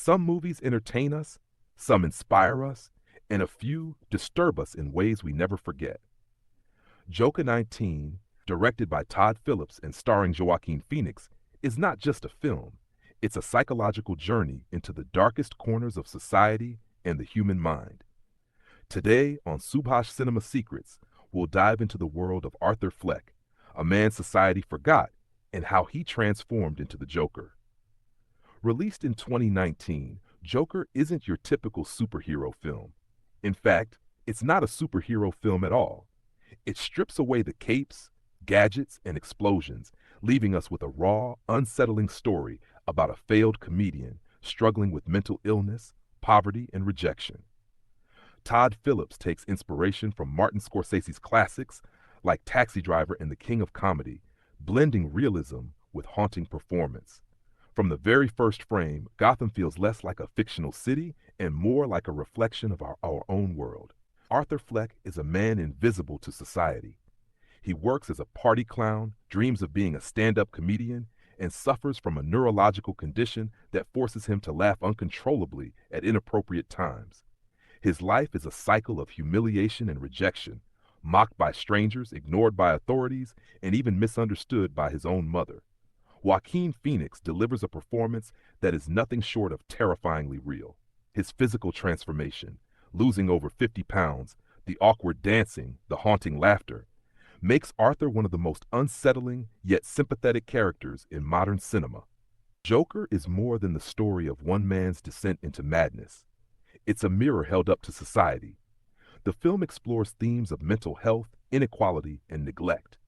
Some movies entertain us, some inspire us, and a few disturb us in ways we never forget. Joker 19, directed by Todd Phillips and starring Joaquin Phoenix, is not just a film, it's a psychological journey into the darkest corners of society and the human mind. Today on Subhash Cinema Secrets, we'll dive into the world of Arthur Fleck, a man society forgot, and how he transformed into the Joker. Released in 2019, Joker isn't your typical superhero film. In fact, it's not a superhero film at all. It strips away the capes, gadgets, and explosions, leaving us with a raw, unsettling story about a failed comedian struggling with mental illness, poverty, and rejection. Todd Phillips takes inspiration from Martin Scorsese's classics like Taxi Driver and The King of Comedy, blending realism with haunting performance. From the very first frame, Gotham feels less like a fictional city and more like a reflection of our own world. Arthur Fleck is a man invisible to society. He works as a party clown, dreams of being a stand-up comedian, and suffers from a neurological condition that forces him to laugh uncontrollably at inappropriate times. His life is a cycle of humiliation and rejection, mocked by strangers, ignored by authorities, and even misunderstood by his own mother. Joaquin Phoenix delivers a performance that is nothing short of terrifyingly real. His physical transformation, losing over 50 pounds, the awkward dancing, the haunting laughter, makes Arthur one of the most unsettling yet sympathetic characters in modern cinema. Joker is more than the story of one man's descent into madness. It's a mirror held up to society. The film explores themes of mental health, inequality, and neglect.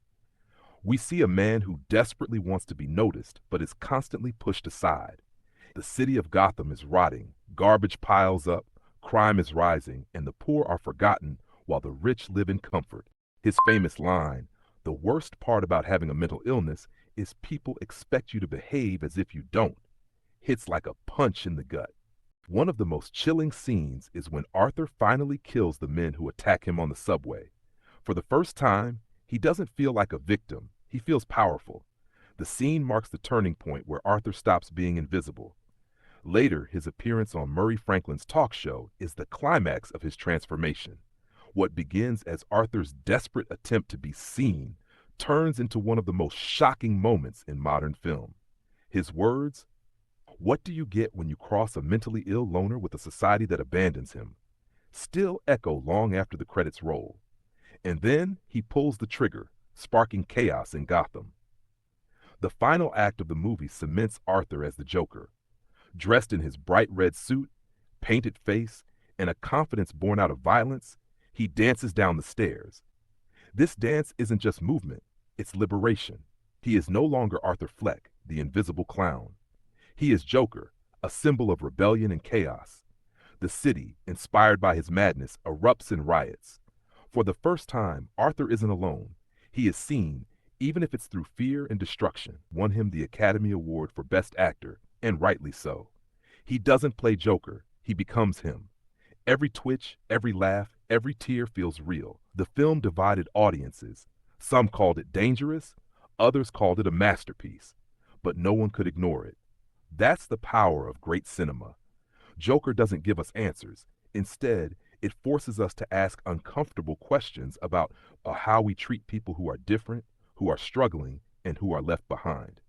We see a man who desperately wants to be noticed but is constantly pushed aside. The city of Gotham is rotting, garbage piles up, crime is rising, and the poor are forgotten while the rich live in comfort. His famous line, "The worst part about having a mental illness is people expect you to behave as if you don't," hits like a punch in the gut. One of the most chilling scenes is when Arthur finally kills the men who attack him on the subway. For the first time, he doesn't feel like a victim, he feels powerful. The scene marks the turning point where Arthur stops being invisible. Later, his appearance on Murray Franklin's talk show is the climax of his transformation. What begins as Arthur's desperate attempt to be seen turns into one of the most shocking moments in modern film. His words, "What do you get when you cross a mentally ill loner with a society that abandons him?" still echo long after the credits roll. And then he pulls the trigger, sparking chaos in Gotham. The final act of the movie cements Arthur as the Joker. Dressed in his bright red suit, painted face, and a confidence born out of violence, he dances down the stairs. This dance isn't just movement, it's liberation. He is no longer Arthur Fleck, the invisible clown. He is Joker, a symbol of rebellion and chaos. The city, inspired by his madness, erupts in riots. For the first time, Arthur isn't alone. He is seen, even if it's through fear and destruction. Won him the Academy Award for Best Actor, and rightly so. He doesn't play Joker, he becomes him. Every twitch, every laugh, every tear feels real. The film divided audiences. Some called it dangerous, others called it a masterpiece. But no one could ignore it. That's the power of great cinema. Joker doesn't give us answers. Instead, it forces us to ask uncomfortable questions about how we treat people who are different, who are struggling, and who are left behind.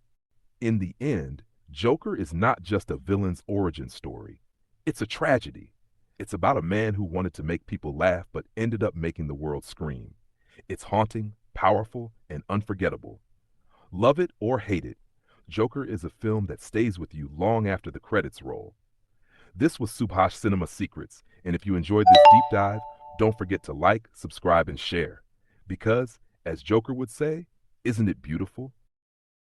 In the end, Joker is not just a villain's origin story. It's a tragedy. It's about a man who wanted to make people laugh but ended up making the world scream. It's haunting, powerful, and unforgettable. Love it or hate it, Joker is a film that stays with you long after the credits roll. This was Subhash Cinema Secrets, and if you enjoyed this deep dive, don't forget to like, subscribe, and share. Because, as Joker would say, isn't it beautiful?